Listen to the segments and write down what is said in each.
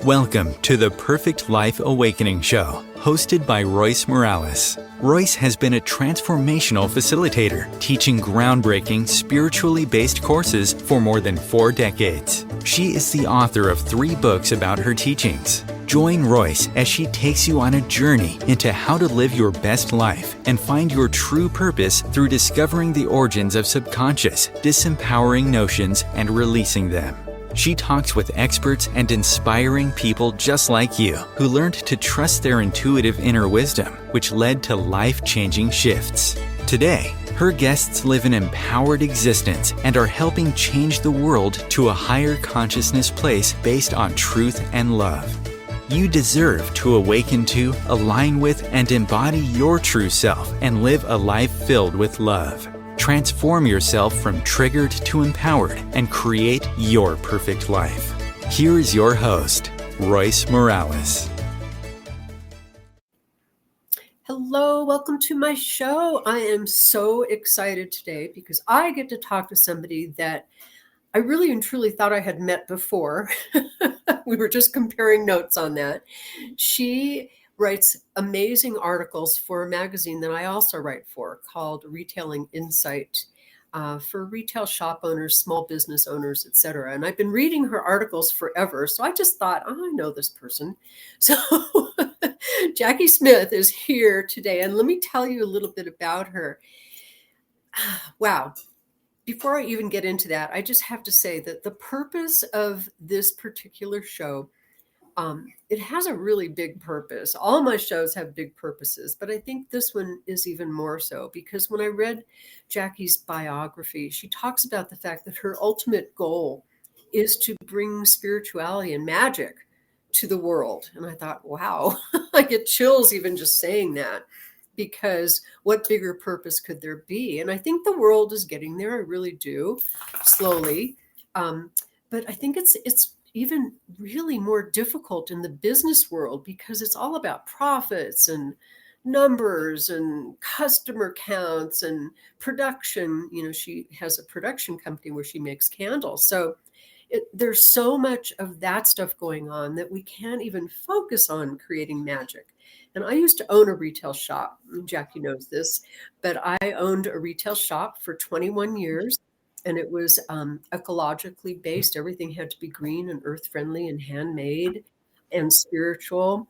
Welcome to the Perfect Life Awakening Show, hosted by Royce Morales. Royce has been a transformational facilitator, teaching groundbreaking, spiritually based courses for more than 4 decades. She is the author of 3 books about her teachings. Join Royce as she takes you on a journey into how to live your best life and find your true purpose through discovering the origins of subconscious, disempowering notions and releasing them. She talks with experts and inspiring people just like you who learned to trust their intuitive inner wisdom, which led to life-changing shifts. Today, her guests live an empowered existence and are helping change the world to a higher consciousness place based on truth and love. You deserve to awaken to, align with, and embody your true self and live a life filled with love. Transform yourself from triggered to empowered and create your perfect life. Here is your host, Royce Morales. Hello, welcome to my show. I am so excited today because I get to talk to somebody that I really and truly thought I had met before. We were just comparing notes on that. She writes amazing articles for a magazine that I also write for called Retailing Insight for retail shop owners, small business owners, etc. And I've been reading her articles forever. So I just thought, oh, I know this person. So Jacki Smith is here today. And let me tell you a little bit about her. Wow. Before I even get into that, I just have to say that the purpose of this particular show, it has a really big purpose. All my shows have big purposes, but I think this one is even more so because when I read Jacki's biography, she talks about the fact that her ultimate goal is to bring spirituality and magic to the world. And I thought, wow, I get chills even just saying that. Because what bigger purpose could there be? And I think the world is getting there. I really do, slowly. But I think it's even really more difficult in the business world because it's all about profits and numbers and customer counts and production. You know, she has a production company where she makes candles. So there's so much of that stuff going on that we can't even focus on creating magic. And I used to own a retail shop. Jacki knows this, but I owned a retail shop for 21 years, and it was ecologically based. Everything had to be green and earth-friendly and handmade and spiritual.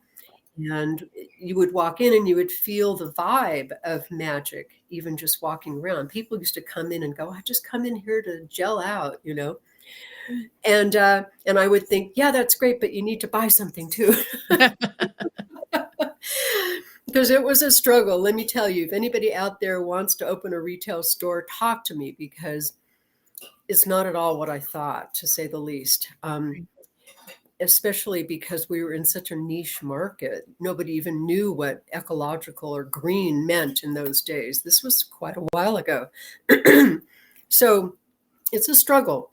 And you would walk in and you would feel the vibe of magic, even just walking around. People used to come in and go, I just come in here to gel out, you know. And I would think, yeah, that's great, but you need to buy something too. Because it was a struggle. Let me tell you, if anybody out there wants to open a retail store, talk to me because it's not at all what I thought, to say the least. Especially because we were in such a niche market. Nobody even knew what ecological or green meant in those days. This was quite a while ago. So it's a struggle.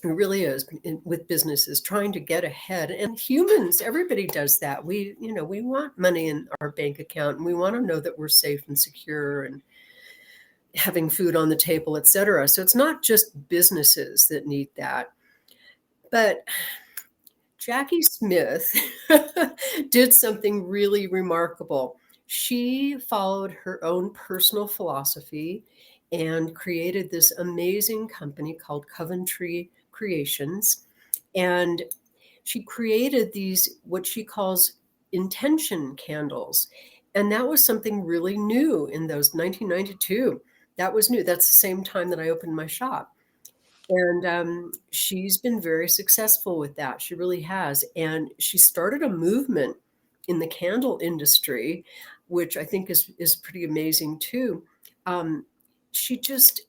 It really is with businesses trying to get ahead, and humans, everybody does that. We want money in our bank account and we want to know that we're safe and secure and having food on the table, etc. So it's not just businesses that need that. But Jacki Smith did something really remarkable. She followed her own personal philosophy and created this amazing company called Coventry Creations. And she created these, what she calls intention candles. And that was something really new in those 1992. That was new. That's the same time that I opened my shop. And she's been very successful with that. She really has. And she started a movement in the candle industry, which I think is pretty amazing too. She just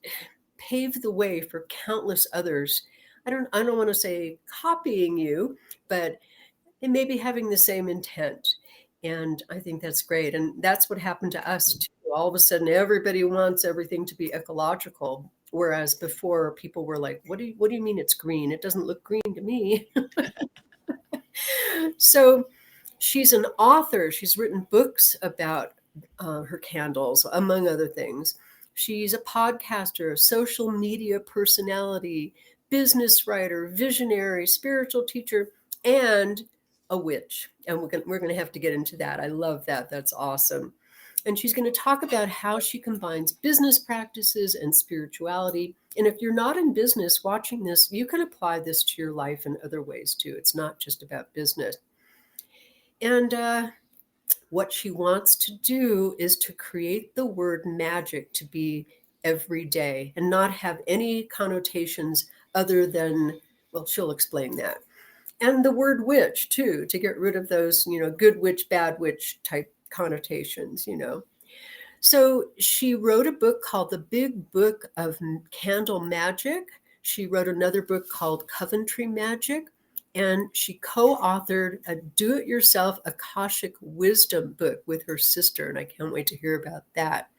paved the way for countless others. I don't want to say copying you, but it may be having the same intent. And I think that's great. And that's what happened to us too. All of a sudden, everybody wants everything to be ecological. Whereas before people were like, what do you mean it's green? It doesn't look green to me. So she's an author. She's written books about her candles, among other things. She's a podcaster, a social media personality, business writer, visionary, spiritual teacher, and a witch, and we're going to have to get into that. I love that. That's awesome. And she's going to talk about how she combines business practices and spirituality. And if you're not in business watching this, you can apply this to your life in other ways too. It's not just about business. And what she wants to do is to create the word magic to be every day and not have any connotations other than, well, she'll explain that. And the word witch too, to get rid of those, good witch, bad witch type connotations. So she wrote a book called The Big Book of Candle Magic. She wrote another book called Coventry Magic. And she co-authored a do-it-yourself Akashic Wisdom book with her sister. And I can't wait to hear about that.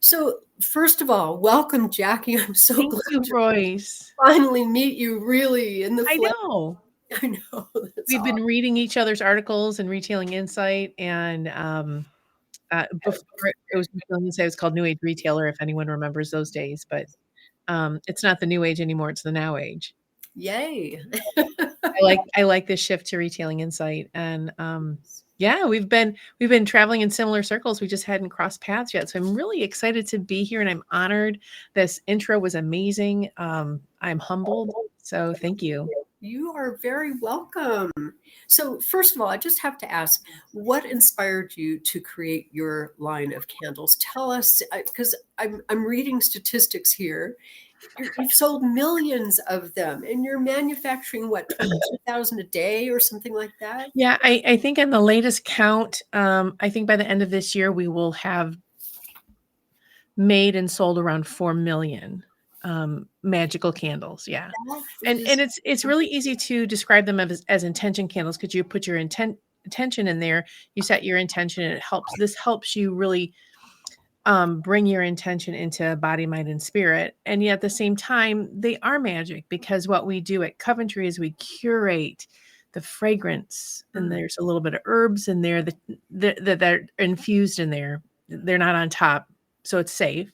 So first of all, welcome, Jacki. I'm so Thank glad you, to Royce. finally meet you really in the I flesh. know. I know. We've been reading each other's articles and Retailing Insight, and before it was Retailing Insight, it was called New Age Retailer, if anyone remembers those days. But it's not the New Age anymore; it's the Now Age. Yay! I like this shift to Retailing Insight, and yeah, we've been traveling in similar circles. We just hadn't crossed paths yet, so I'm really excited to be here, and I'm honored. This intro was amazing. I'm humbled, so thank you. You are very welcome. So first of all, I just have to ask, what inspired you to create your line of candles? Tell us, because I'm reading statistics here. You've sold millions of them, and you're manufacturing what, 22,000 a day or something like that? Yeah, I think in the latest count, I think by the end of this year we will have made and sold around 4 million magical candles. Yeah. And it's really easy to describe them as intention candles, because you put your intention in there, you set your intention, and this helps you really bring your intention into body, mind, and spirit. And yet at the same time, they are magic, because what we do at Coventry is we curate the fragrance, and there's a little bit of herbs in there that are infused in there. They're not on top, so it's safe.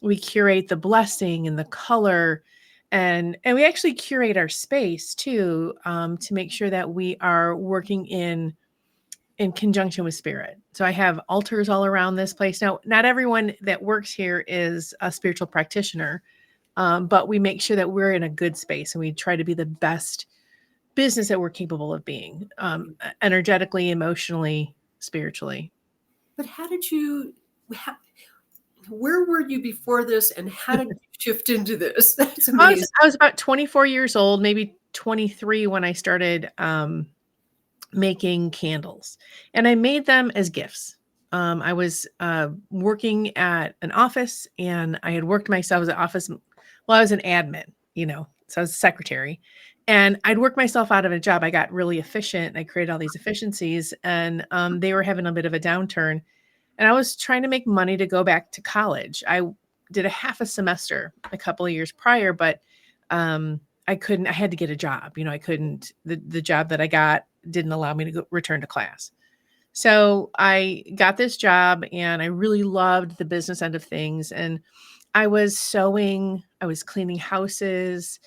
We curate the blessing and the color, and we actually curate our space too, to make sure that we are working in conjunction with spirit. So I have altars all around this place. Now, not everyone that works here is a spiritual practitioner, but we make sure that we're in a good space, and we try to be the best business that we're capable of being, energetically, emotionally, spiritually. But where were you before this, and how did you shift into this? That's amazing. I was about 24 years old, maybe 23, when I started making candles, and I made them as gifts. I was working at an office, and I had worked myself as an office. Well, I was an admin, so I was a secretary, and I'd worked myself out of a job. I got really efficient, and I created all these efficiencies, and they were having a bit of a downturn. And I was trying to make money to go back to college. I did a half a semester a couple of years prior, but I couldn't. I had to get a job. I couldn't. The job that I got didn't allow me to return to class. So I got this job, and I really loved the business end of things. And I was sewing. I was cleaning houses,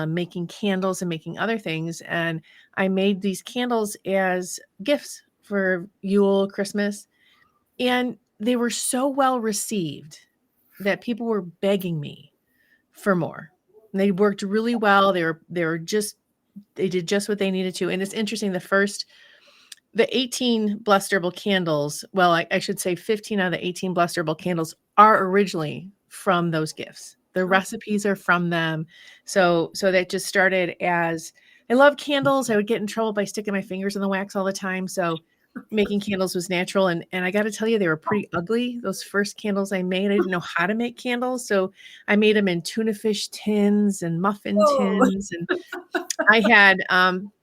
making candles, and making other things. And I made these candles as gifts for Yule, Christmas. And they were so well received that people were begging me for more. And they worked really well. They did just what they needed to. And it's interesting, the 18 blessed herbal candles, well, I should say 15 out of the 18 blessed herbal candles are originally from those gifts. The recipes are from them. So that just started as, I love candles. I would get in trouble by sticking my fingers in the wax all the time. So making candles was natural. And I got to tell you, they were pretty ugly. Those first candles I made, I didn't know how to make candles. So I made them in tuna fish tins and muffin tins. And I had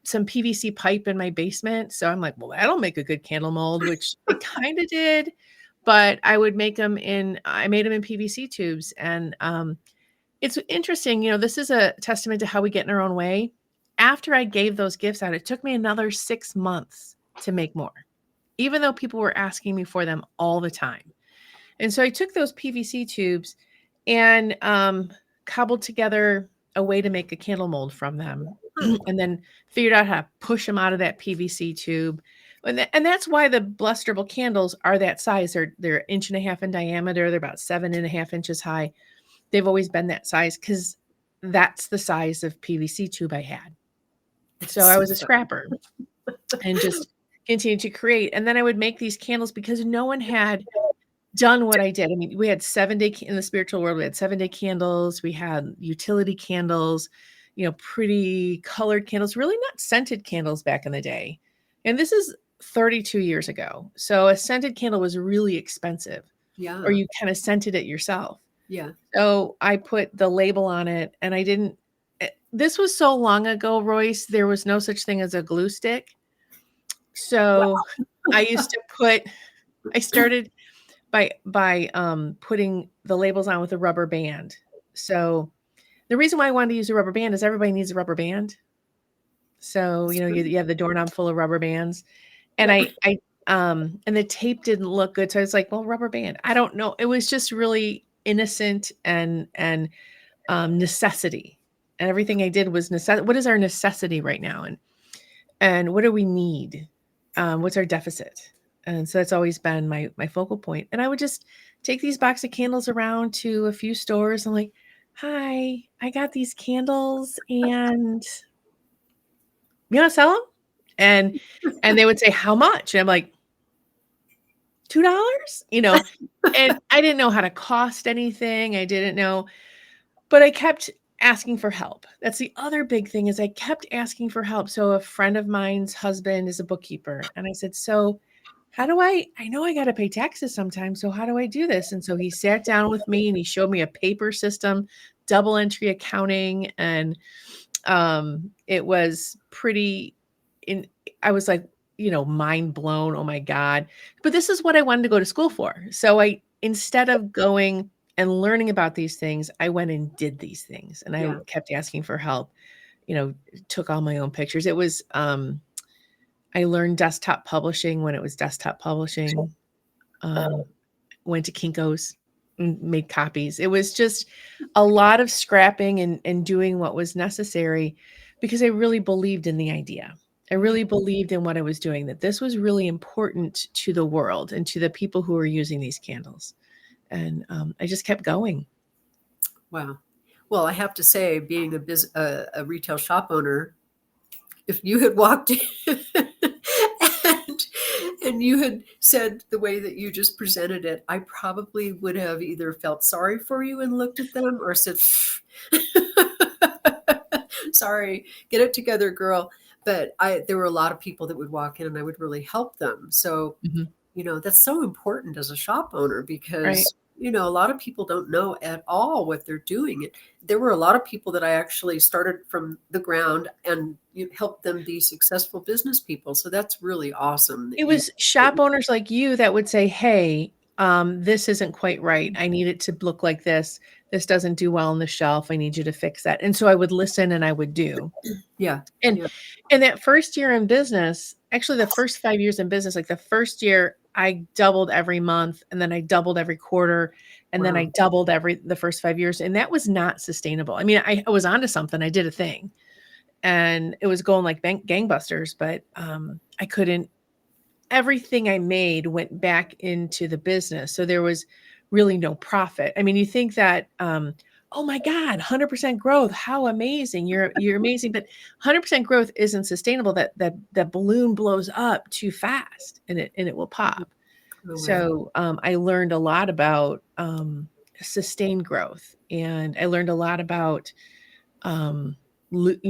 some PVC pipe in my basement. So I'm like, well, that'll make a good candle mold, which it kind of did. But I made them in PVC tubes. And it's interesting, this is a testament to how we get in our own way. After I gave those gifts out, it took me another 6 months to make more, even though people were asking me for them all the time. And so I took those PVC tubes and cobbled together a way to make a candle mold from them. and then figured out how to push them out of that PVC tube. And that's why the blusterable candles are that size. They're 1.5 inches in diameter. They're about 7.5 inches high. They've always been that size because that's the size of PVC tube I had. So I was a scrapper and just continued to create. And then I would make these candles because no one had done what I did. I mean, we had 7-day in the spiritual world. We had 7-day candles. We had utility candles, pretty colored candles, really not scented candles back in the day. And this is 32 years ago. So a scented candle was really expensive. Yeah. Or you kind of scented it yourself. Yeah. So I put the label on it, and I didn't. This was so long ago, Royce. There was no such thing as a glue stick. So I used to put. I started by putting the labels on with a rubber band. So the reason why I wanted to use a rubber band is everybody needs a rubber band. So you have the doorknob full of rubber bands, and and the tape didn't look good. So I was like, well, rubber band. I don't know. It was just really innocent and necessity. And everything I did was necessity. What is our necessity right now? And what do we need? What's our deficit? And so that's always been my focal point. And I would just take these box of candles around to a few stores and like, hi, I got these candles and you want to sell them? And they would say, how much? And I'm like, $2, and I didn't know how to cost anything. I didn't know, but I kept asking for help. That's the other big thing is I kept asking for help. So a friend of mine's husband is a bookkeeper. And I said, so how do I know I got to pay taxes sometimes. So how do I do this? And so he sat down with me and he showed me a paper system, double entry accounting. And it was I was like, mind blown. Oh my God. But this is what I wanted to go to school for. So instead of going and learning about these things, I went and did these things, and I kept asking for help, took all my own pictures. It was, I learned desktop publishing when it was desktop publishing, went to Kinko's and made copies. It was just a lot of scrapping and doing what was necessary because I really believed in the idea. I really believed in what I was doing, that this was really important to the world and to the people who were using these candles. And I just kept going. Wow. Well, I have to say, being a retail shop owner, if you had walked in and you had said the way that you just presented it, I probably would have either felt sorry for you and looked at them or said, sorry, get it together, girl. But there were a lot of people that would walk in and I would really help them. So, that's so important as a shop owner because, a lot of people don't know at all what they're doing. There were a lot of people that I actually started from the ground and helped them be successful business people. So that's really awesome. It was shop owners like you that would say, hey, this isn't quite right. I need it to look like this. This doesn't do well on the shelf. I need you to fix that. And so I would listen and I would do. Yeah. And that first year in business, actually the first 5 years in business, like the first year I doubled every month and then I doubled every quarter and then I doubled the first 5 years. And that was not sustainable. I mean, I was onto something. I did a thing and it was going like gangbusters, but I couldn't. Everything I made went back into the business. So there was really no profit. I mean, you think that, oh my God, 100% growth. How amazing. You're amazing. But 100% growth isn't sustainable. That balloon blows up too fast and it will pop. Oh, wow. So I learned a lot about sustained growth. And I learned a lot about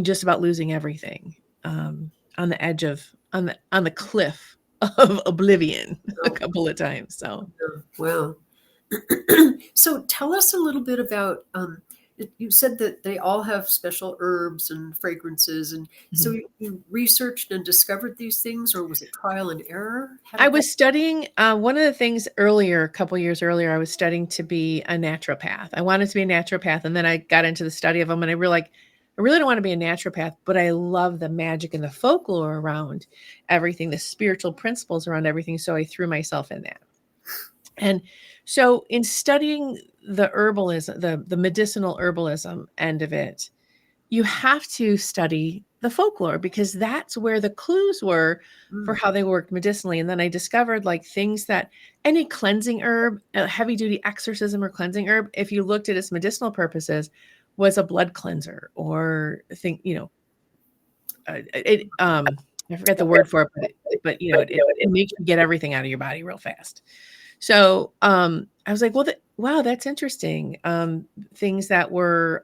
just about losing everything on the edge of, on the cliff of oblivion a couple of times. So, wow. So tell us a little bit about, you said that they all have special herbs and fragrances. And so you researched and discovered these things, or was it trial and error? I was studying, one of the things a couple of years earlier, I was studying to be a naturopath. I wanted to be a naturopath. And then I got into the study of them and I really don't want to be a naturopath, but I love the magic and the folklore around everything, the spiritual principles around everything. So I threw myself in that. And so in studying the herbalism, the medicinal herbalism end of it, you have to study the folklore, because that's where the clues were for Mm. how they worked medicinally. And then I discovered like things that any cleansing herb, a heavy duty exorcism or cleansing herb, if you looked at its medicinal purposes, was a blood cleanser or think, I forget the word for it, but it makes you get everything out of your body real fast. So I was like, well, wow, that's interesting. Things that were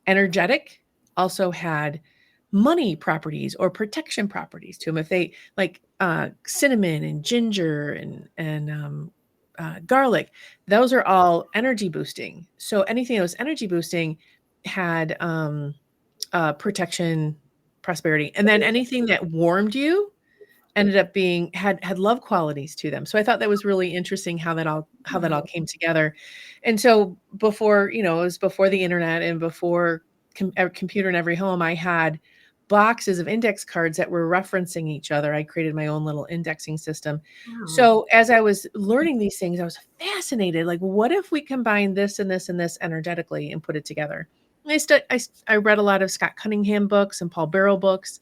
energetic also had money properties or protection properties to them. If they like cinnamon and ginger and garlic, those are all energy boosting. So anything that was energy boosting had protection, prosperity, and then anything that warmed you ended up being had love qualities to them. So I thought that was really interesting how that all came together. And so before, it was before the internet and before a computer in every home, I had boxes of index cards that were referencing each other. I created my own little indexing system. Wow. So as I was learning these things, I was fascinated. Like, what if we combine this and this and this energetically and put it together? And I read a lot of Scott Cunningham books and Paul Barrow books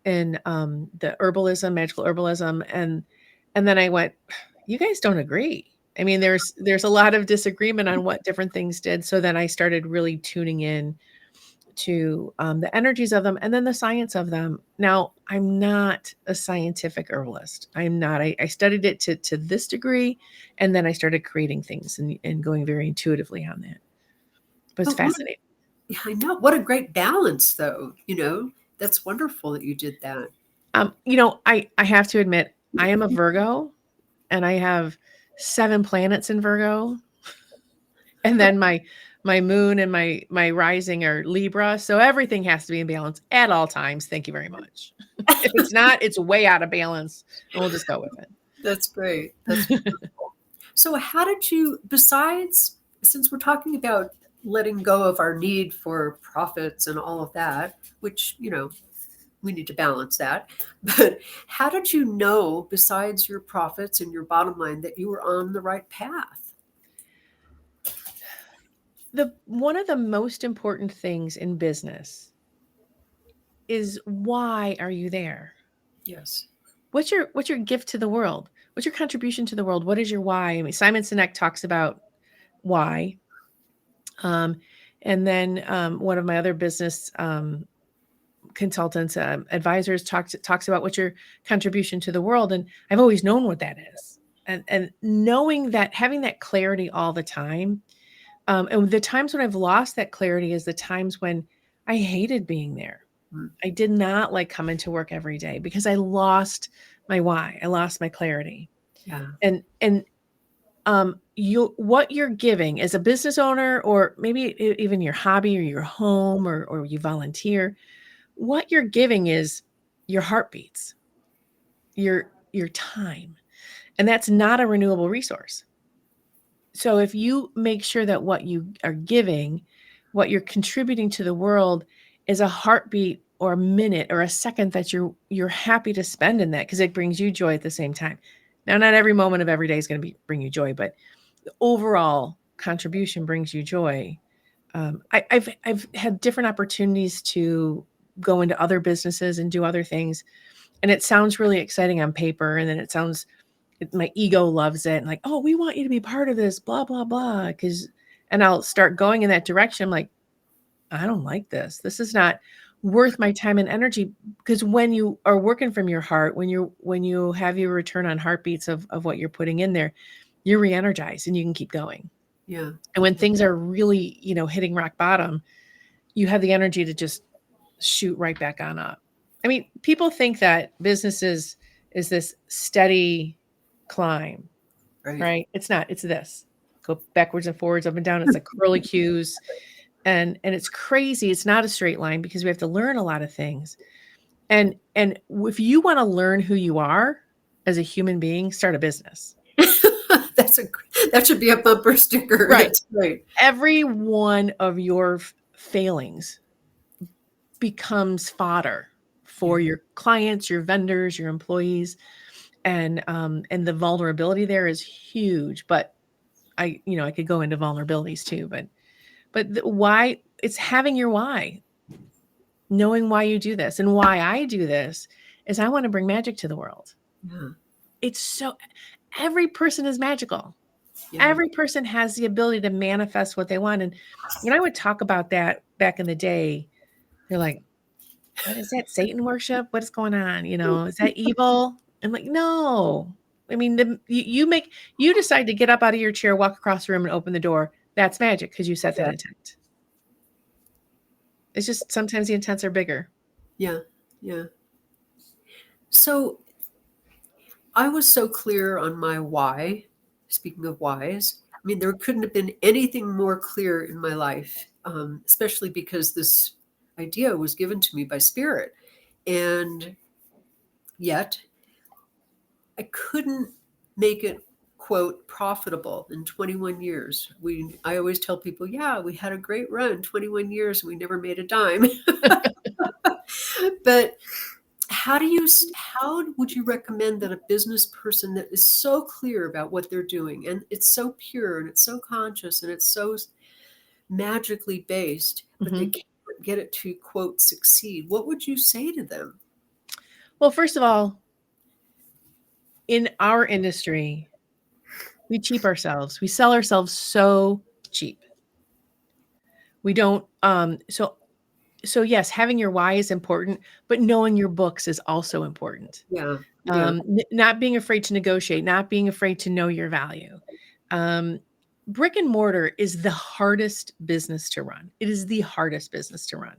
and the herbalism, magical herbalism, and then I went, you guys don't agree. I mean, there's a lot of disagreement on what different things did. So then I started really tuning in to the energies of them and then the science of them. Now, I'm not a scientific herbalist. I'm not. I studied it to this degree, and then I started creating things and going very intuitively on that. But it's But what, fascinating. yeah, I know. What a great balance, though. That's wonderful that you did that. I have to admit, I am a Virgo, and I have 7 planets in Virgo, and then my moon and my rising are Libra, so everything has to be in balance at all times. Thank you very much. If it's not, it's way out of balance, and we'll just go with That's great. That's it. wonderful. So, how did you, besides, since we're talking about letting go of our need for profits and all of that, which, we need to balance that, but how did you know, besides your profits and your bottom line, that you were on the right path? The one of the most important things in business is, why are you there? Yes. What's your gift to the world? What's your contribution to the world? What is your why? I mean, Simon Sinek talks about why. Um, and then one of my other business consultants, advisors talks about what's your contribution to the world. And I've always known what that is. And knowing that, having that clarity all the time. And the times when I've lost that clarity is the times when I hated being there. Mm. I did not like coming to work every day because I lost my why. I lost my clarity. Yeah. And what you're giving as a business owner, or maybe even your hobby or your home, or you volunteer, what you're giving is your heartbeats, your time. And that's not a renewable resource. So if you make sure that what you are giving, what you're contributing to the world, is a heartbeat or a minute or a second that you're happy to spend in that, because it brings you joy at the same time. Now, not every moment of every day is going to bring you joy, but the overall contribution brings you joy. I've had different opportunities to go into other businesses and do other things, and it sounds really exciting on paper, and then my ego loves it, and like, oh, we want you to be part of this, blah blah blah, and I'll start going in that direction. I'm like, I don't like this. This is not worth my time and energy. Because when you are working from your heart, when you have your return on heartbeats of what you're putting in there, you're re-energized and you can keep going. Yeah. And when things are really, hitting rock bottom, you have the energy to just shoot right back on up. I mean, people think that business is this steady climb, Right. right? It's not. It's this. Go backwards and forwards, up and down. It's like curly cues. And it's crazy. It's not a straight line, because we have to learn a lot of things. And if you want to learn who you are as a human being, start a business. That should be a bumper sticker. Right. That's great. Every one of your failings becomes fodder for your clients, your vendors, your employees, and the vulnerability there is huge. But I could go into vulnerabilities too, but why, it's having your why. knowing why you do this. And why I do this is I want to bring magic to the world. Yeah. It's so, every person is magical. Yeah. Every person has the ability to manifest what they want. And when I would talk about that back in the day, they're like, what is that? Satan worship? What is going on? Is that evil? I'm like, no. I mean, you decide to get up out of your chair, walk across the room and open the door. That's magic because you set that intent. It's just sometimes the intents are bigger. Yeah. Yeah. So I was so clear on my why. Speaking of whys, I mean, there couldn't have been anything more clear in my life, especially because this idea was given to me by Spirit. And yet I couldn't make it, quote, profitable in 21 years. I always tell people, yeah, we had a great run, 21 years, and we never made a dime. But how would you recommend that a business person that is so clear about what they're doing, and it's so pure and it's so conscious and it's so magically based, but they can't get it to, quote, succeed, what would you say to them? Well, first of all, in our industry, we cheap ourselves. We sell ourselves so cheap. We don't, so yes, having your why is important, but knowing your books is also important. Yeah. Not being afraid to negotiate, not being afraid to know your value. Brick and mortar is the hardest business to run. It is the hardest business to run.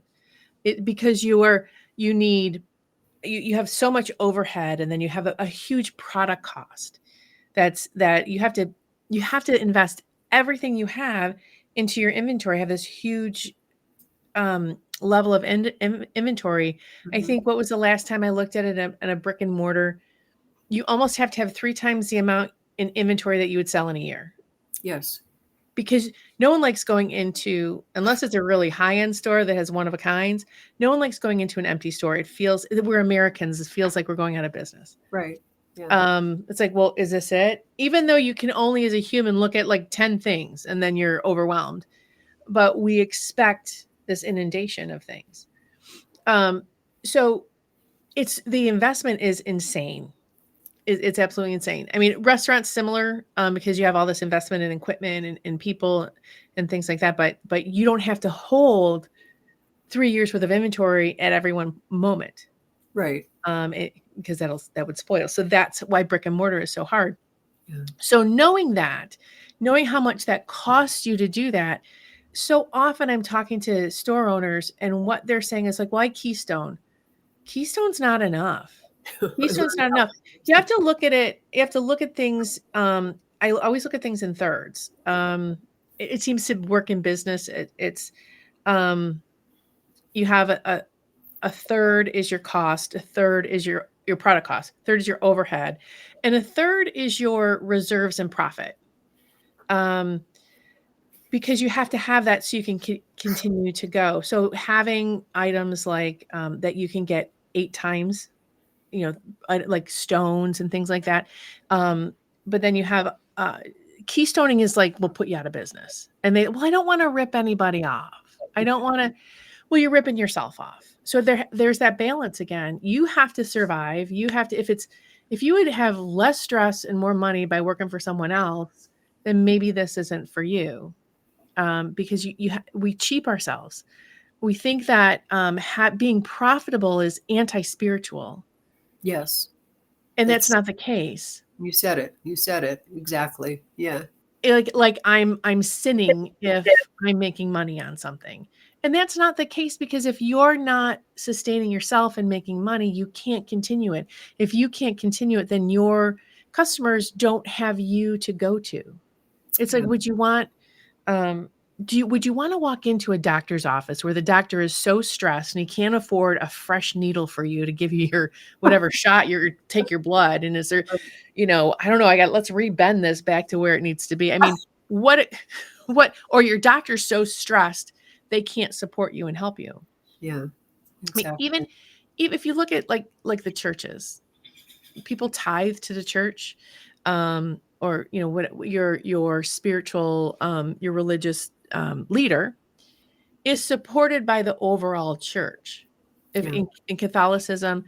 Because you have so much overhead, and then you have a huge product cost. That you have to invest everything you have into your inventory. Have this huge level of inventory. Mm-hmm. I think, what was the last time I looked at it in a brick and mortar? You almost have to have 3 times the amount in inventory that you would sell in a year. Yes. Because no one likes going into, unless it's a really high-end store that has one of a kinds, no one likes going into an empty store. We're Americans. It feels like we're going out of business. Right. Yeah. It's like, well, is this it? Even though you can only, as a human, look at like 10 things and then you're overwhelmed. But we expect this inundation of things. So the investment is insane. It's absolutely insane. I mean, restaurants similar, because you have all this investment in equipment and people and things like that. But you don't have to hold 3 years worth of inventory at every one moment. Right. Because that would spoil. So that's why brick and mortar is so hard. Yeah. So knowing how much that costs you to do that. So often I'm talking to store owners, and what they're saying is like, why Keystone? Keystone's not enough. Keystone's not enough. You have to look at it. You have to look at things. I always look at things in thirds. It seems to work in business. It's you have a third is your cost, a third is your product cost, a third is your overhead, and a third is your reserves and profit. Because you have to have that so you can continue to go. So having items like that you can get 8 times, like stones and things like that. But then you have keystoning is like, we'll put you out of business. And I don't want to rip anybody off. I don't want to. Well, you're ripping yourself off. So there's that balance again. You have to survive. You have to, if you would have less stress and more money by working for someone else, then maybe this isn't for you. Because we cheap ourselves. We think that being profitable is anti-spiritual. Yes. And that's not the case. You said it. Exactly. Yeah. Like I'm sinning if I'm making money on something. And that's not the case, because if you're not sustaining yourself and making money, you can't continue it. If you can't continue it, then your customers don't have you to go to. It's like, would you want to walk into a doctor's office where the doctor is so stressed and he can't afford a fresh needle for you to give you your whatever shot take your blood? And is there, I don't know, let's rebend this back to where it needs to be. I mean, or your doctor's so stressed they can't support you and help you. Yeah. Exactly. I mean, even if you look at like the churches, people tithe to the church, or what your spiritual, your religious leader is supported by the overall church. If in Catholicism,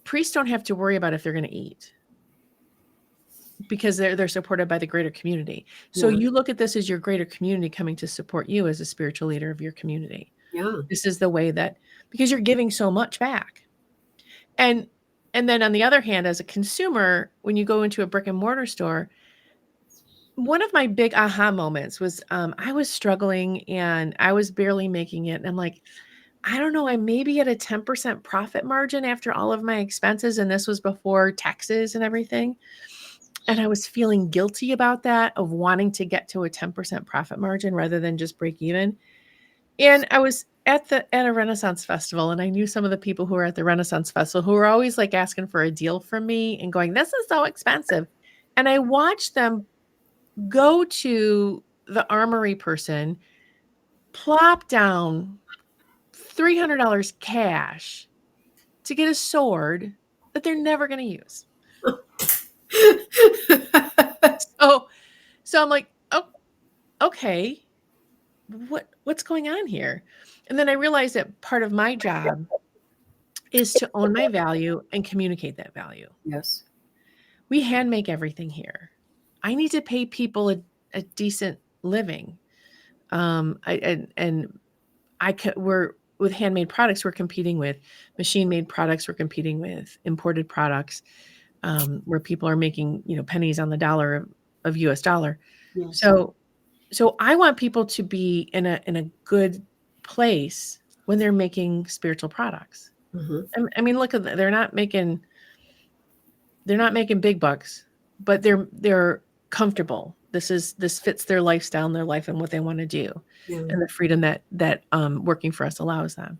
priests don't have to worry about if they're going to eat because they're supported by the greater community. So you look at this as your greater community coming to support you as a spiritual leader of your community. Yeah. This is the way that, because you're giving so much back. And then on the other hand, as a consumer, when you go into a brick and mortar store, one of my big aha moments was I was struggling and I was barely making it. And I'm like, I don't know, I maybe at a 10% profit margin after all of my expenses. And this was before taxes and everything. And I was feeling guilty about that, of wanting to get to a 10% profit margin rather than just break even. And I was at a Renaissance festival, and I knew some of the people who were at the Renaissance festival who were always like asking for a deal from me and going, this is so expensive. And I watched them go to the armory person, plop down $300 cash to get a sword that they're never going to use. So I'm like, oh, okay, what's going on here? And then I realized that part of my job is to own my value and communicate that value. Yes. We hand make everything here. I need to pay people a decent living. We're with handmade products, we're competing with machine-made products, we're competing with imported products, where people are making, pennies on the dollar of US dollar. Yes. So I want people to be in a good place when they're making spiritual products. Mm-hmm. I mean, look at that. They're not making big bucks, but they're comfortable. This fits their lifestyle and their life and what they want to do, and the freedom that working for us allows them.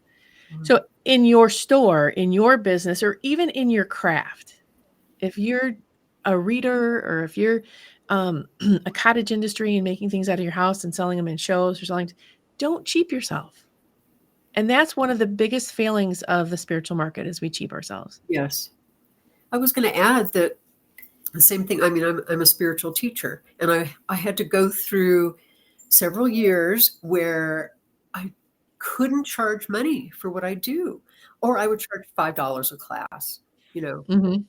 Mm-hmm. So in your store, in your business, or even in your craft, if you're a reader, or if you're a cottage industry and making things out of your house and selling them in shows or selling, don't cheap yourself. And that's one of the biggest failings of the spiritual market, is we cheap ourselves. Yes. I was going to add that the same thing. I mean, I'm a spiritual teacher, and I had to go through several years where I couldn't charge money for what I do, or I would charge $5 a class, Mm-hmm.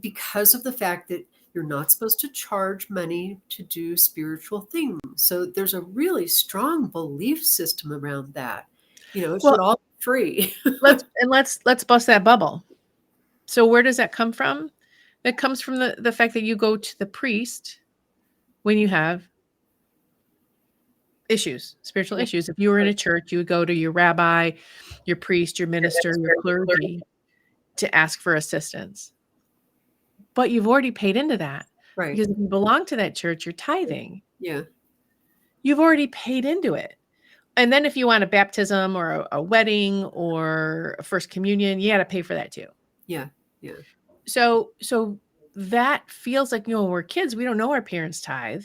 Because of the fact that you're not supposed to charge money to do spiritual things. So there's a really strong belief system around that. It should all be free. let's bust that bubble. So where does that come from? That comes from the fact that you go to the priest when you have issues, spiritual issues. If you were in a church, you would go to your rabbi, your priest, your minister, your clergy to ask for assistance. But you've already paid into that. Right. Because if you belong to that church, you're tithing. Yeah. You've already paid into it. And then if you want a baptism or a wedding or a first communion, you got to pay for that too. Yeah. Yeah. So that feels like, when we're kids, we don't know our parents' tithe.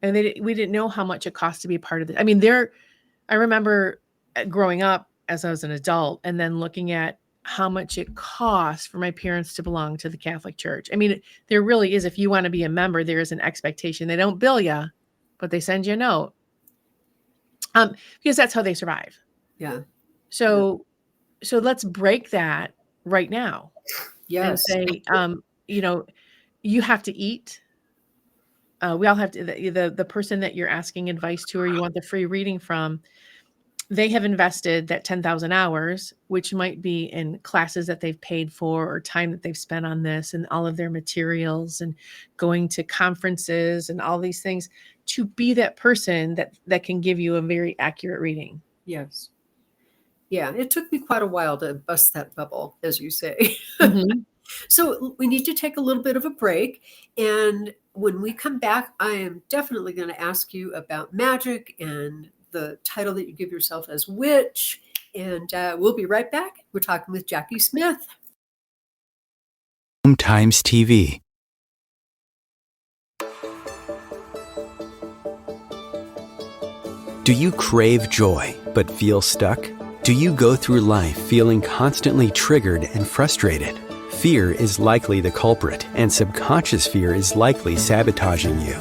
And we didn't know how much it cost to be a part of it. I mean, I remember growing up as I was an adult and then looking at how much it costs for my parents to belong to the Catholic Church. I mean, there really is, if you want to be a member, there is an expectation. They don't bill you, but they send you a note. Because that's how they survive. Yeah. So let's break that right now. Yes. And say, you have to eat. We all have to, the person that you're asking advice to, or you want the free reading from, they have invested that 10,000 hours, which might be in classes that they've paid for, or time that they've spent on this, and all of their materials, and going to conferences and all these things, to be that person that can give you a very accurate reading. Yes. Yeah. It took me quite a while to bust that bubble, as you say. Mm-hmm. So we need to take a little bit of a break. And when we come back, I am definitely going to ask you about magic and the title that you give yourself as witch. And we'll be right back. We're talking with Jacki Smith. Times TV. Do you crave joy but feel stuck? Do you go through life feeling constantly triggered and frustrated? Fear is likely the culprit, and subconscious fear is likely sabotaging you.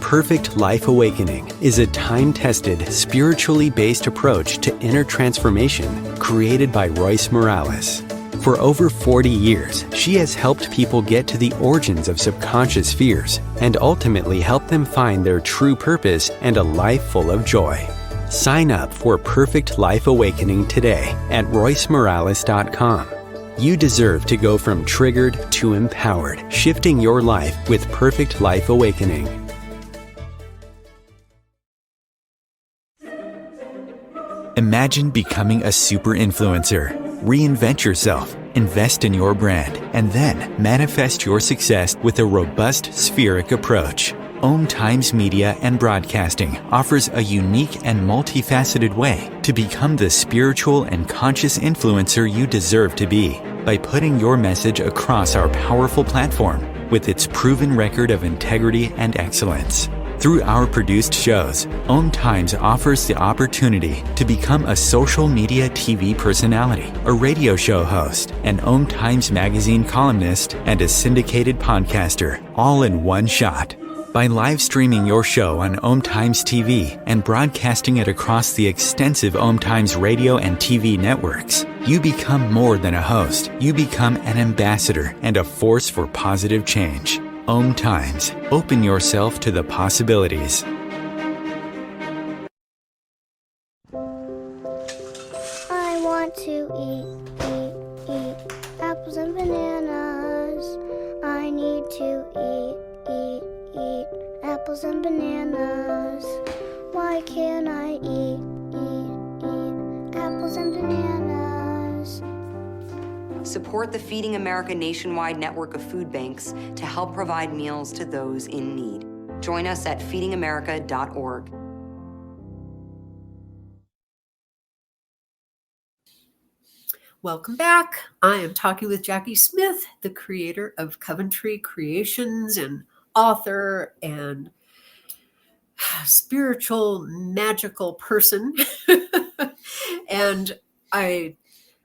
Perfect Life Awakening is a time-tested, spiritually based approach to inner transformation created by Royce Morales. For over 40 years, she has helped people get to the origins of subconscious fears and ultimately help them find their true purpose and a life full of joy. Sign up for Perfect Life Awakening today at roycemorales.com. You deserve to go from triggered to empowered, shifting your life with Perfect Life Awakening. Imagine becoming a super influencer. Reinvent yourself, invest in your brand, and then manifest your success with a robust spheric approach. Om Times Media and Broadcasting offers a unique and multifaceted way to become the spiritual and conscious influencer you deserve to be by putting your message across our powerful platform with its proven record of integrity and excellence. Through our produced shows, Om Times offers the opportunity to become a social media TV personality, a radio show host, an Om Times magazine columnist, and a syndicated podcaster, all in one shot. By live streaming your show on Om Times TV and broadcasting it across the extensive Om Times radio and TV networks, you become more than a host. You become an ambassador and a force for positive change. Om Times. Open yourself to the possibilities. I want to eat apples and bananas. I need to eat apples and bananas. Why can't I eat apples and bananas? Support the Feeding America nationwide network of food banks to help provide meals to those in need. Join us at feedingamerica.org. Welcome back. I am talking with Jacki Smith, the creator of Coventry Creations and author and spiritual, magical person. And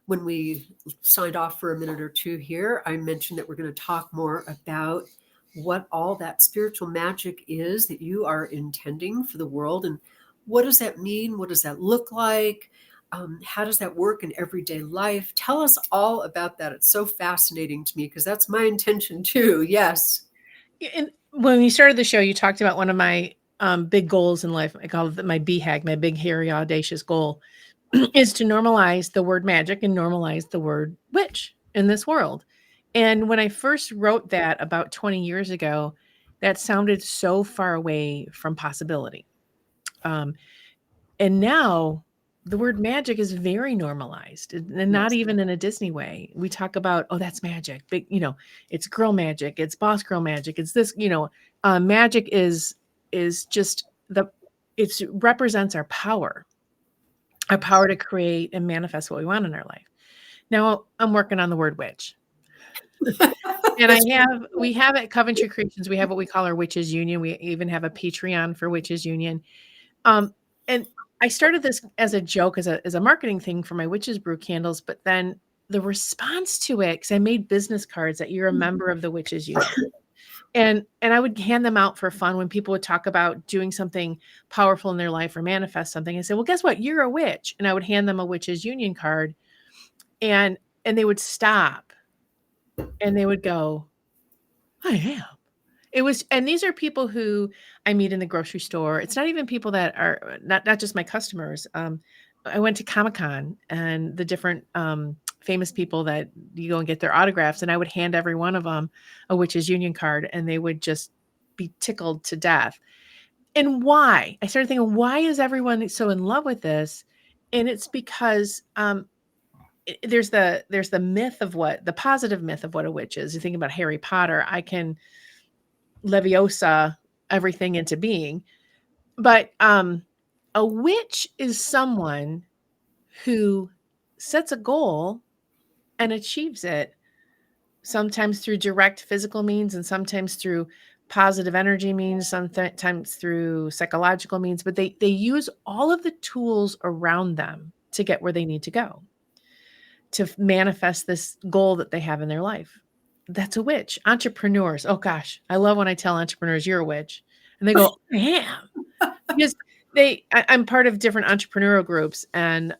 when we signed off for a minute or two here, I mentioned that we're going to talk more about what all that spiritual magic is that you are intending for the world. And what does that mean? What does that look like? How does that work in everyday life? Tell us all about that. It's so fascinating to me because that's my intention too. Yes. And when you started the show, you talked about one of my big goals in life. I call it my BHAG, my big, hairy, audacious goal, is to normalize the word magic and normalize the word witch in this world. And when I first wrote that about 20 years ago, that sounded so far away from possibility. And now the word magic is very normalized, and not even in a Disney way. We talk about, oh, that's magic. Big, it's girl magic, it's boss girl magic, it's this, magic is just it represents our power to create and manifest what we want in our life. Now I'm working on the word witch. And we have at Coventry Creations, we have what we call our Witches Union. We even have a Patreon for Witches Union. And I started this as a joke, as a marketing thing for my Witches Brew candles, but then the response to it, because I made business cards that you're a member of the Witches Union. And I would hand them out for fun when people would talk about doing something powerful in their life or manifest something. I said, well, guess what? You're a witch. And I would hand them a Witches Union card, and they would stop and they would go, I am. And these are people who I meet in the grocery store. It's not even people that are not just my customers. I went to Comic-Con, and the different famous people that you go and get their autographs, and I would hand every one of them a Witches Union card, and they would just be tickled to death. And why? I started thinking, why is everyone so in love with this? And it's because there's the myth of the positive myth of what a witch is. You think about Harry Potter, I can Leviosa everything into being. But a witch is someone who sets a goal and achieves it, sometimes through direct physical means and sometimes through positive energy means, sometimes through psychological means, but they use all of the tools around them to get where they need to go, to manifest this goal that they have in their life. That's a witch. Entrepreneurs. Oh gosh, I love when I tell entrepreneurs, you're a witch. And they go, I am. Because I'm part of different entrepreneurial groups, and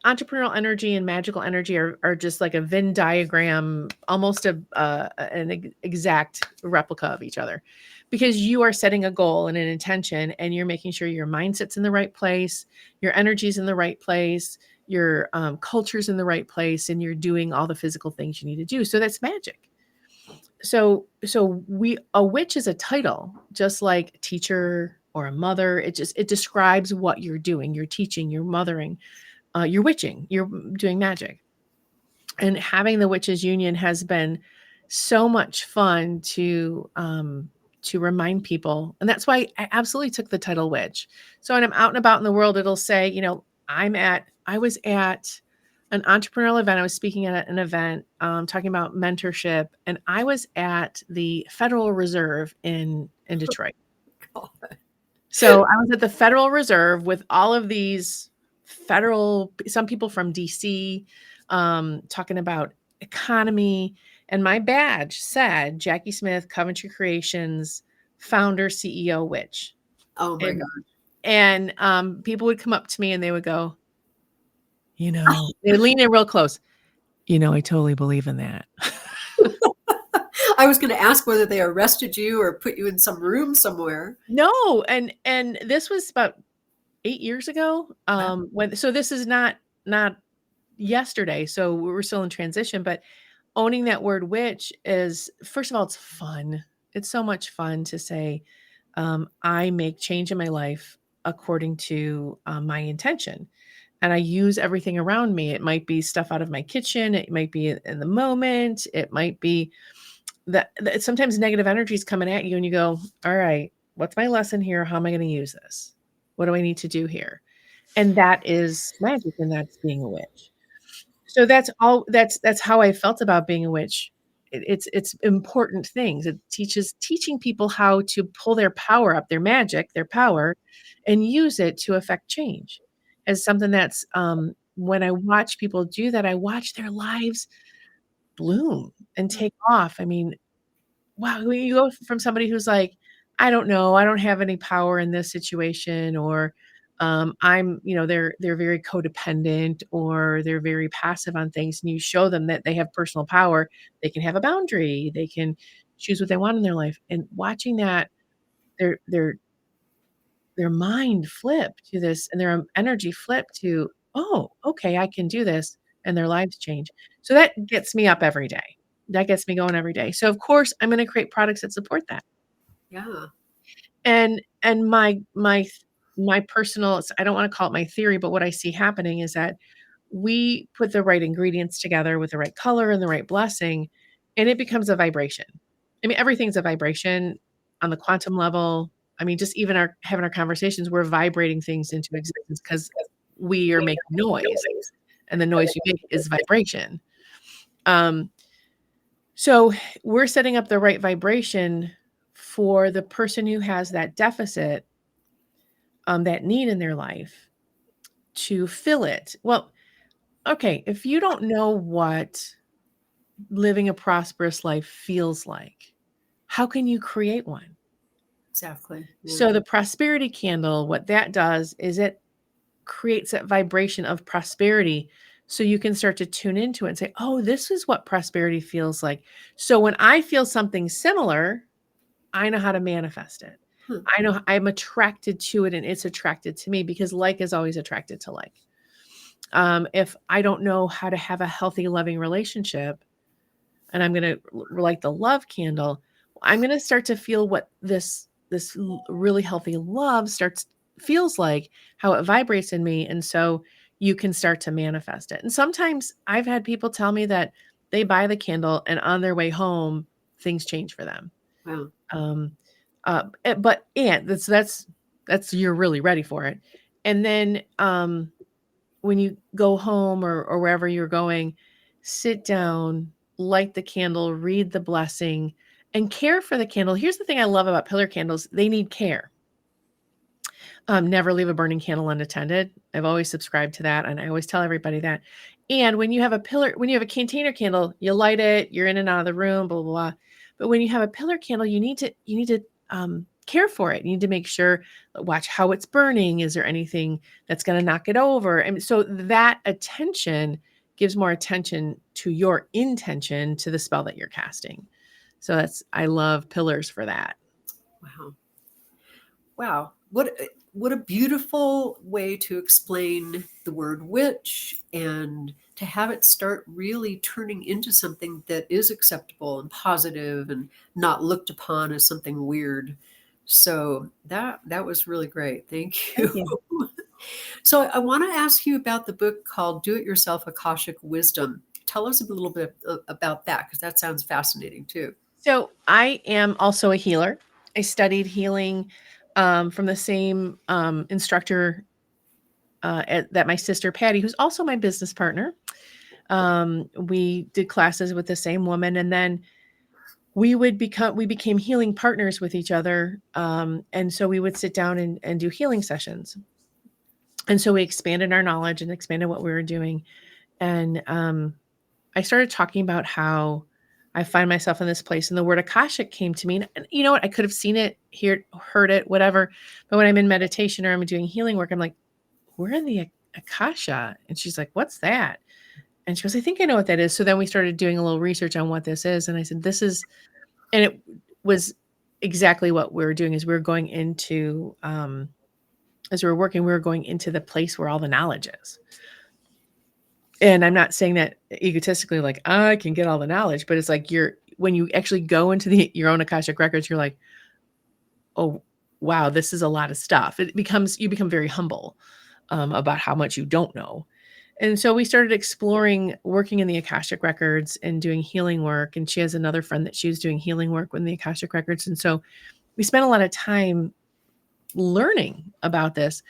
entrepreneurial energy and magical energy are just like a Venn diagram, almost an exact replica of each other, because you are setting a goal and an intention, and you're making sure your mindset's in the right place, your energy's in the right place, your culture's in the right place, and you're doing all the physical things you need to do. So that's magic. So a witch is a title, just like teacher or a mother. It describes what you're doing. You're teaching, you're mothering, you're witching, you're doing magic. And having the witches union has been so much fun to remind people. And that's why I absolutely took the title witch. So when I'm out and about in the world, it'll say, I was at an entrepreneurial event. I was speaking at an event talking about mentorship, and I was at the Federal Reserve in Detroit. God. So I was at the Federal Reserve with all of these some people from DC talking about economy, and my badge said Jacki Smith, Coventry Creations, founder, CEO, witch. Oh my And, God. and people would come up to me and they would go, they would lean in real close. I totally believe in that. I was going to ask whether they arrested you or put you in some room somewhere. No, and this was about 8 years ago. So this is not yesterday. So we were still in transition, but owning that word witch is, first of all, it's fun. It's so much fun to say, I make change in my life according to my intention. And I use everything around me. It might be stuff out of my kitchen. It might be in the moment. It might be that sometimes negative energy is coming at you and you go, all right, what's my lesson here? How am I going to use this? What do I need to do here? And that is magic, and that's being a witch. So that's how I felt about being a witch. It's important things. It teaching people how to pull their power up, their magic, their power, and use it to affect change. As something that's when I watch people do that, I watch their lives bloom and take off. I mean, wow, when you go from somebody who's like, I don't know, I don't have any power in this situation, or they're very codependent, or they're very passive on things, and you show them that they have personal power, they can have a boundary, they can choose what they want in their life. And watching that, their mind flip to this, and their energy flip to, oh, okay, I can do this, and their lives change. So that gets me up every day. That gets me going every day. So of course, I'm going to create products that support that. Yeah. And my personal, I don't want to call it my theory, but what I see happening is that we put the right ingredients together with the right color and the right blessing, and it becomes a vibration. I mean, everything's a vibration on the quantum level. I mean, just even having our conversations, we're vibrating things into existence because we are making noise, and the noise we make is vibration. So we're setting up the right vibration for the person who has that deficit, that need in their life, to fill it. Well, okay, if you don't know what living a prosperous life feels like, how can you create one? Exactly. Yeah. So the prosperity candle, what that does is it creates that vibration of prosperity, so you can start to tune into it and say, oh, this is what prosperity feels like. So when I feel something similar, I know how to manifest it. I know I'm attracted to it, and it's attracted to me, because like is always attracted to like. If I don't know how to have a healthy, loving relationship, and I'm going to light the love candle, I'm going to start to feel what this really healthy love feels like, how it vibrates in me. And so you can start to manifest it. And sometimes I've had people tell me that they buy the candle and on their way home, things change for them. Wow. But that's you're really ready for it. And then when you go home or wherever you're going, sit down, light the candle, read the blessing, and care for the candle. Here's the thing I love about pillar candles. They need care. Never leave a burning candle unattended. I've always subscribed to that, and I always tell everybody that. And when you have a container candle, you light it, you're in and out of the room, blah, blah, blah. But when you have a pillar candle, you need to care for it. You need to make sure, watch how it's burning. Is there anything that's going to knock it over? And so that attention gives more attention to your intention to the spell that you're casting. So I love pillars for that. Wow. Wow. What a beautiful way to explain the word witch, and to have it start really turning into something that is acceptable and positive and not looked upon as something weird. So that was really great. Thank you. Thank you. So I want to ask you about the book called Do It Yourself Akashic Wisdom. Tell us a little bit about that, because that sounds fascinating too. So I am also a healer. I studied healing from the same instructor that my sister Patty, who's also my business partner. We did classes with the same woman, and then we became healing partners with each other. And so we would sit down and do healing sessions. And so we expanded our knowledge and expanded what we were doing. And I started talking about how I find myself in this place, and the word Akashic came to me. And you know what? I could have seen it, heard it, whatever. But when I'm in meditation or I'm doing healing work, I'm like, we're in the Akasha. And she's like, what's that? And she goes, I think I know what that is. So then we started doing a little research on what this is. And I said, and it was exactly what we were doing. Is we were going into, as we were working, we were going into the place where all the knowledge is. And I'm not saying that egotistically, like I can get all the knowledge, but it's like when you actually go into your own Akashic records, you're like, oh, wow, this is a lot of stuff. You become very humble about how much you don't know. And so we started exploring working in the Akashic records and doing healing work. And she has another friend that she was doing healing work with the Akashic records. And so we spent a lot of time learning about this.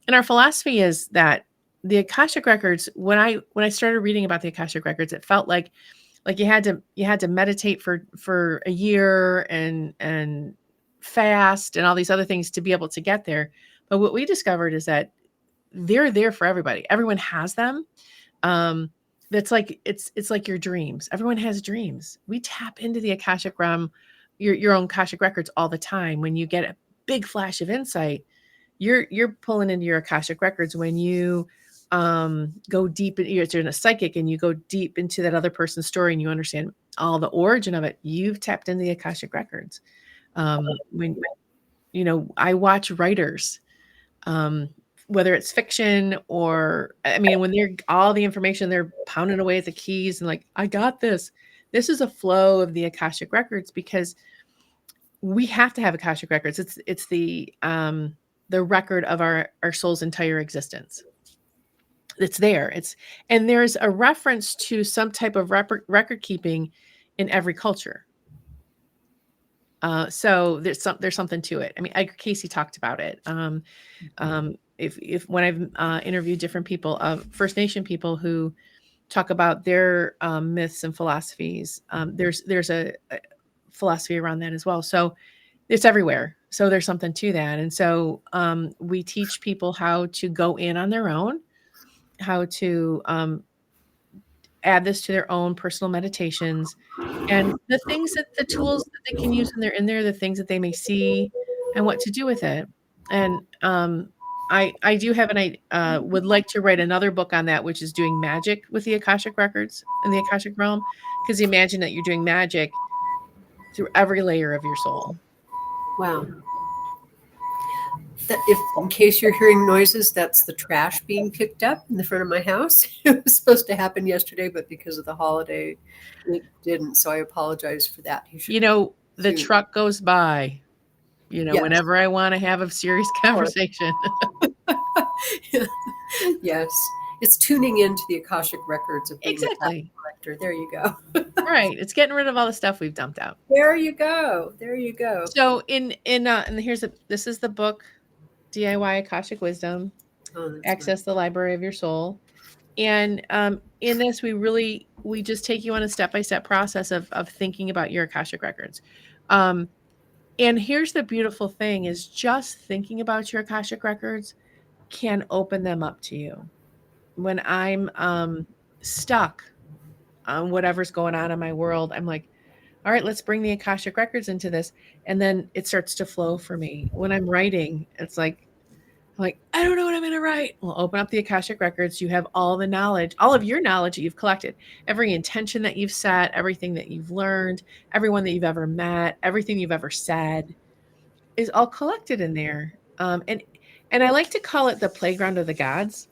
And our philosophy is that the Akashic records, when I started reading about the Akashic records, it felt like you had to meditate for a year and fast and all these other things to be able to get there. But what we discovered is that they're there for everybody. Everyone has them. That's like, it's like your dreams. Everyone has dreams. We tap into the Akashic realm, your own Akashic records all the time. When you get a big flash of insight, you're pulling into your Akashic records. When you go deep, you're in a psychic and you go deep into that other person's story and you understand all the origin of it, you've tapped into the Akashic records. When, I watch writers, whether it's fiction or, when they're all the information, they're pounding away at the keys and like, I got this. This is a flow of the Akashic records, because we have to have Akashic records. It's the record of our soul's entire existence. It's there. And there's a reference to some type of record keeping in every culture. So there's something to it. Edgar Casey talked about it. If when I've interviewed different people, First Nation people who talk about their myths and philosophies, there's a philosophy around that as well. So it's everywhere. So there's something to that. And so we teach people how to go in on their own, how to add this to their own personal meditations, and the tools that they can use when they're in there, the things that they may see and what to do with it. And I do have would like to write another book on that, which is doing magic with the Akashic records in the Akashic realm, because imagine that you're doing magic through every layer of your soul. Wow. If in case you're hearing noises, that's the trash being picked up in the front of my house. It was supposed to happen yesterday, but because of the holiday, it didn't. So I apologize for that. The truck goes by, yes, whenever I want to have a serious conversation. Yes. It's tuning into the Akashic records of being exactly. a tax collector. There you go. Right. It's getting rid of all the stuff we've dumped out. There you go. So this is the book, DIY Akashic Wisdom, Access the Library of Your Soul. And in this, we just take you on a step-by-step process of thinking about your Akashic records. And here's the beautiful thing is just thinking about your Akashic records can open them up to you. When I'm stuck on whatever's going on in my world, I'm like, all right, let's bring the Akashic records into this. And then it starts to flow for me. When I'm writing, it's like, I don't know what I'm going to write. Well, open up the Akashic records. You have all the knowledge, all of your knowledge that you've collected, every intention that you've set, everything that you've learned, everyone that you've ever met, everything you've ever said is all collected in there. And I like to call it the playground of the gods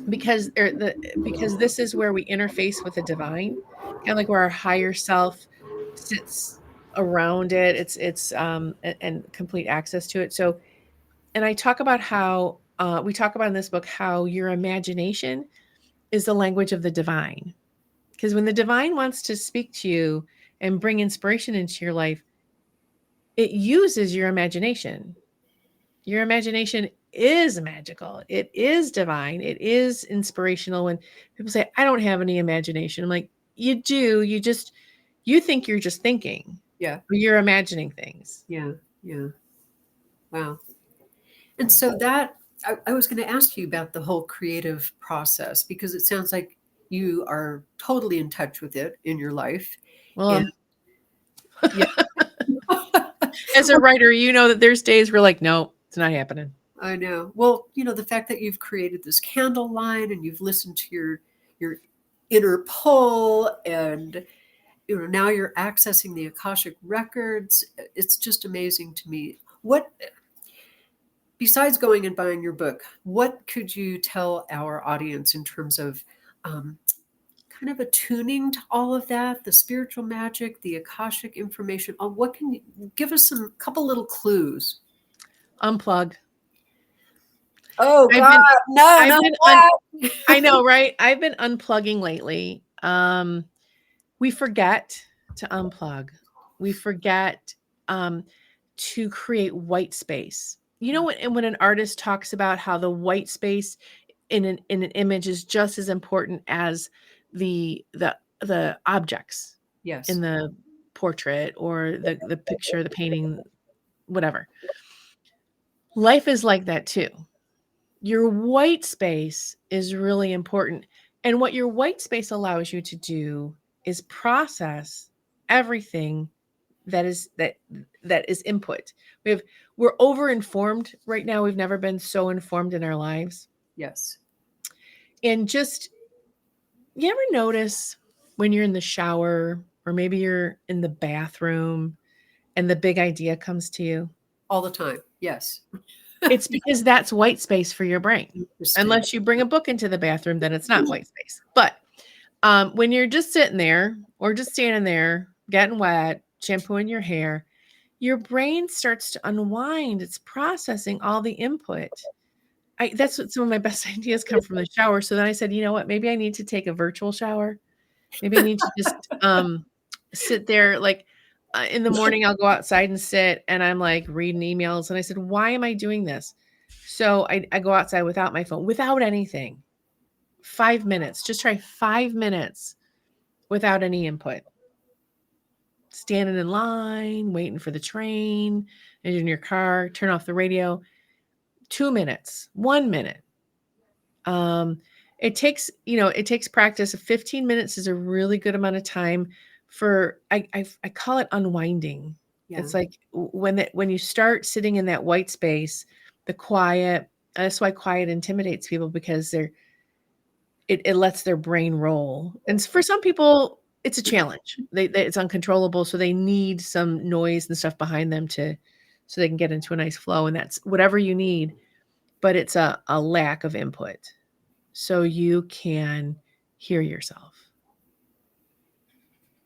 because this is where we interface with the divine, kind of like where our higher self sits around it. It's and complete access to it. So, and I talk about how we talk about in this book how your imagination is the language of the divine. Because when the divine wants to speak to you and bring inspiration into your life, it uses your imagination. Your imagination is magical. It is divine. It is inspirational. When people say, I don't have any imagination, I'm like, you do. You think you're just thinking. Yeah. Or you're imagining things. Yeah. Yeah. Wow. And so that I was going to ask you about the whole creative process, because it sounds like you are totally in touch with it in your life. Well, Yeah. as a writer, you know that there's days where like, no, it's not happening. I know. Well, the fact that you've created this candle line and you've listened to your inner pull, and now you're accessing the Akashic records. It's just amazing to me. What, besides going and buying your book, what could you tell our audience in terms of kind of attuning to all of that, the spiritual magic, the Akashic information? What can you give us couple little clues? Unplug. Oh God, I know, right? I've been unplugging lately. We forget to unplug. We forget to create white space. You know, when an artist talks about how the white space in an image is just as important as the objects Yes. in the portrait or the picture, the painting, whatever. Life is like that too. Your white space is really important. And what your white space allows you to do is process everything that is input. We're over informed right now. We've never been so informed in our lives. Yes. And just, you ever notice when you're in the shower or maybe you're in the bathroom and the big idea comes to you? All the time. Yes. It's because that's white space for your brain. Unless you bring a book into the bathroom, then it's not white space. But when you're just sitting there or just standing there, getting wet, shampooing your hair, your brain starts to unwind. It's processing all the input. That's what some of my best ideas come from the shower. So then I said, you know what? Maybe I need to take a virtual shower. Maybe I need to just sit there. Like in the morning, I'll go outside and sit and I'm like reading emails. And I said, why am I doing this? So I go outside without my phone, without anything. 5 minutes. Just try 5 minutes without any input. Standing in line, waiting for the train, and in your car, turn off the radio. 2 minutes, 1 minute. It takes practice. 15 minutes is a really good amount of time for, I call it unwinding. Yeah. It's like when you start sitting in that white space, the quiet, that's why quiet intimidates people, because it lets their brain roll. And for some people, it's a challenge. It's uncontrollable. So they need some noise and stuff behind them so they can get into a nice flow. And that's whatever you need, but it's a lack of input. So you can hear yourself.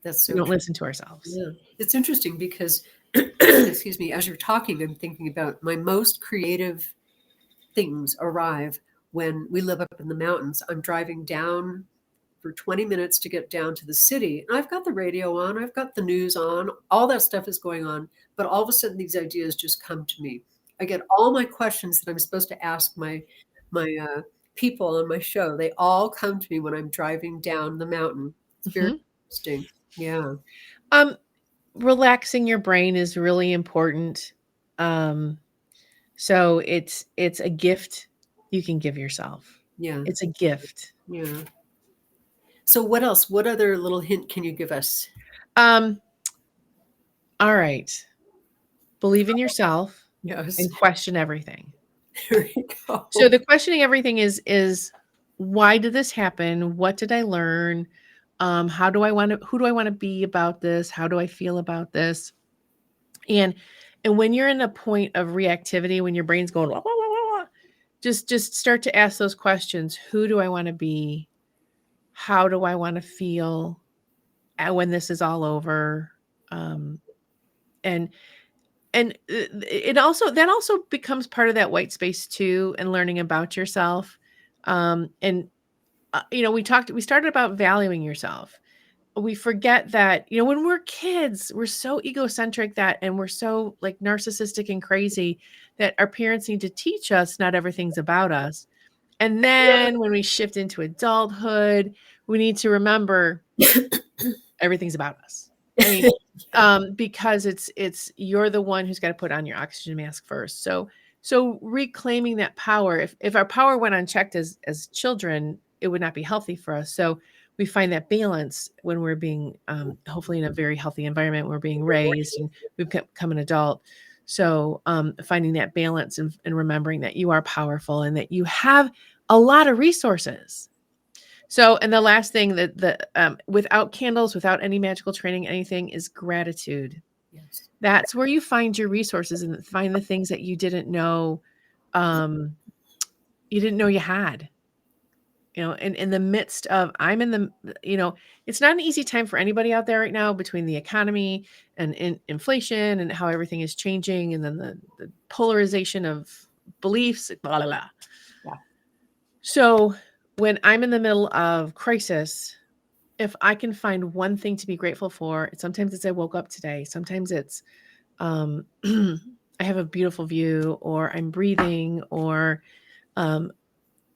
That's so we don't listen to ourselves. Yeah. It's interesting because, excuse me, as you're talking, I'm thinking about my most creative things arrive when we live up in the mountains. I'm driving down for 20 minutes to get down to the city. And I've got the radio on, I've got the news on, all that stuff is going on. But all of a sudden, these ideas just come to me. I get all my questions that I'm supposed to ask my people on my show. They all come to me when I'm driving down the mountain. It's very interesting. Yeah. Relaxing your brain is really important. So it's a gift you can give yourself. Yeah. It's a gift. Yeah. So what else? What other little hint can you give us? All right. Believe in yourself Yes. and question everything. There you go. So the questioning everything is why did this happen? What did I learn? Who do I want to be about this? How do I feel about this? And when you're in a point of reactivity, when your brain's going, wah, wah, wah, wah, wah, just start to ask those questions. Who do I want to be? How do I want to feel when this is all over? And it also becomes part of that white space too, and learning about yourself. And we started about valuing yourself. We forget that, when we're kids, we're so egocentric and we're so like narcissistic and crazy that our parents need to teach us not everything's about us. And then when we shift into adulthood, we need to remember everything's about us. I mean, because it's you're the one who's got to put on your oxygen mask first. So reclaiming that power, if our power went unchecked as children, it would not be healthy for us. So we find that balance when we're being hopefully in a very healthy environment, we're being raised and we've become an adult. So finding that balance and remembering that you are powerful and that you have a lot of resources. So, and the last thing that without candles, without any magical training, anything, is gratitude. Yes. That's where you find your resources and find the things that you didn't know you had. In the midst of, it's not an easy time for anybody out there right now between the economy and inflation and how everything is changing, and then the polarization of beliefs, blah, blah, blah. Yeah. So when I'm in the middle of crisis, if I can find one thing to be grateful for, sometimes it's I woke up today. Sometimes it's I have a beautiful view, or I'm breathing, or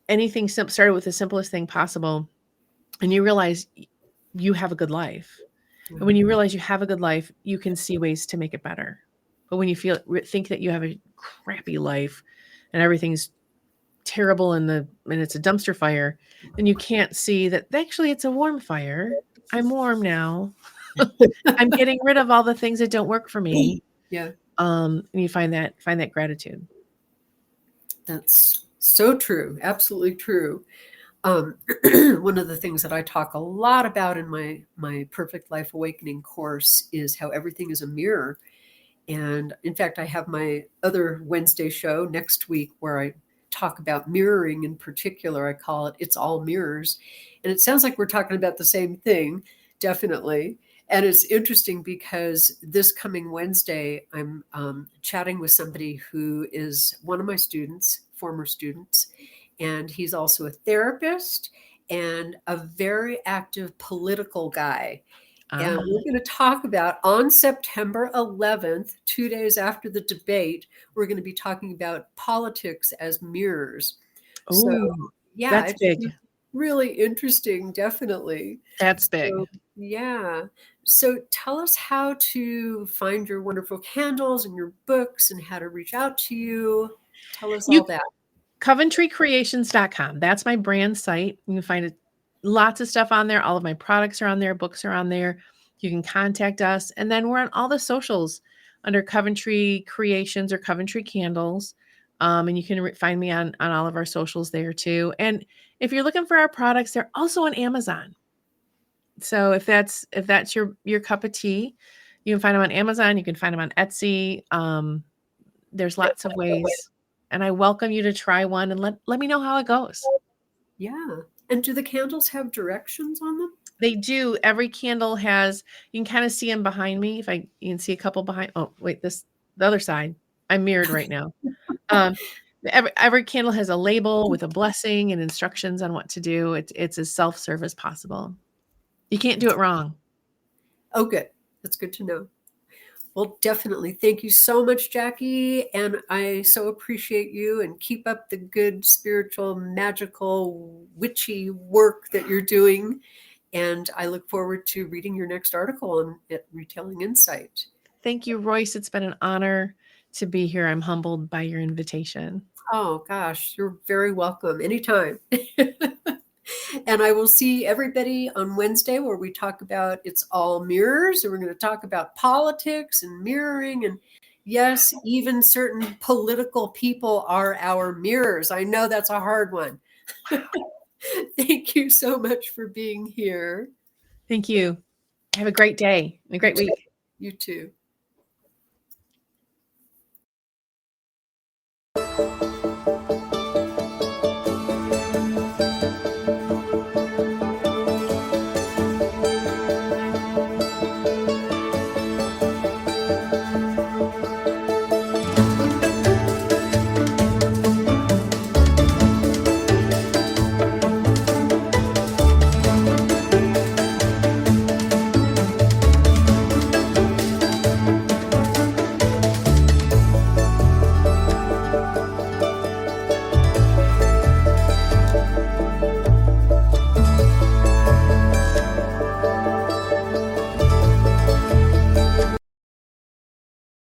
anything started with the simplest thing possible. And you realize you have a good life. And when you realize you have a good life, you can see ways to make it better. But when you think that you have a crappy life and everything's terrible and it's a dumpster fire, then you can't see that actually it's a warm fire. I'm warm now. I'm getting rid of all the things that don't work for me. Yeah. And you find that gratitude. That's so true. Absolutely true. One of the things that I talk a lot about in my Perfect Life Awakening course is how everything is a mirror. And in fact, I have my other Wednesday show next week where I talk about mirroring in particular. I call it It's All Mirrors. And it sounds like we're talking about the same thing, definitely. And it's interesting because this coming Wednesday, I'm chatting with somebody who is one of my students, former students, and he's also a therapist and a very active political guy. And we're going to talk about on September 11th, 2 days after the debate, we're going to be talking about politics as mirrors. So, yeah, that's it's big. really interesting, definitely. That's big. Yeah. So tell us how to find your wonderful candles and your books and how to reach out to you. Tell us all that. CoventryCreations.com. That's my brand site. You can find lots of stuff on there. All of my products are on there. Books are on there. You can contact us. And then we're on all the socials under Coventry Creations or Coventry Candles. And you can find me on all of our socials there too. And if you're looking for our products, they're also on Amazon. So if that's your cup of tea, you can find them on Amazon. You can find them on Etsy. There's lots of ways. And I welcome you to try one and let me know how it goes. Yeah. And do the candles have directions on them? They do. Every candle has, you can kind of see them behind me. You can see a couple behind. Oh, wait, the other side. I'm mirrored right now. Every candle has a label with a blessing and instructions on what to do. It's as self-serve as possible. You can't do it wrong. Oh, good. That's good to know. Well, definitely. Thank you so much, Jacki. And I so appreciate you, and keep up the good spiritual, magical, witchy work that you're doing. And I look forward to reading your next article at Retailing Insight. Thank you, Royce. It's been an honor to be here. I'm humbled by your invitation. Oh, gosh, you're very welcome anytime. And I will see everybody on Wednesday where we talk about It's All Mirrors. And we're going to talk about politics and mirroring. And yes, even certain political people are our mirrors. I know that's a hard one. Thank you so much for being here. Thank you. Have a great day and a great week. You too.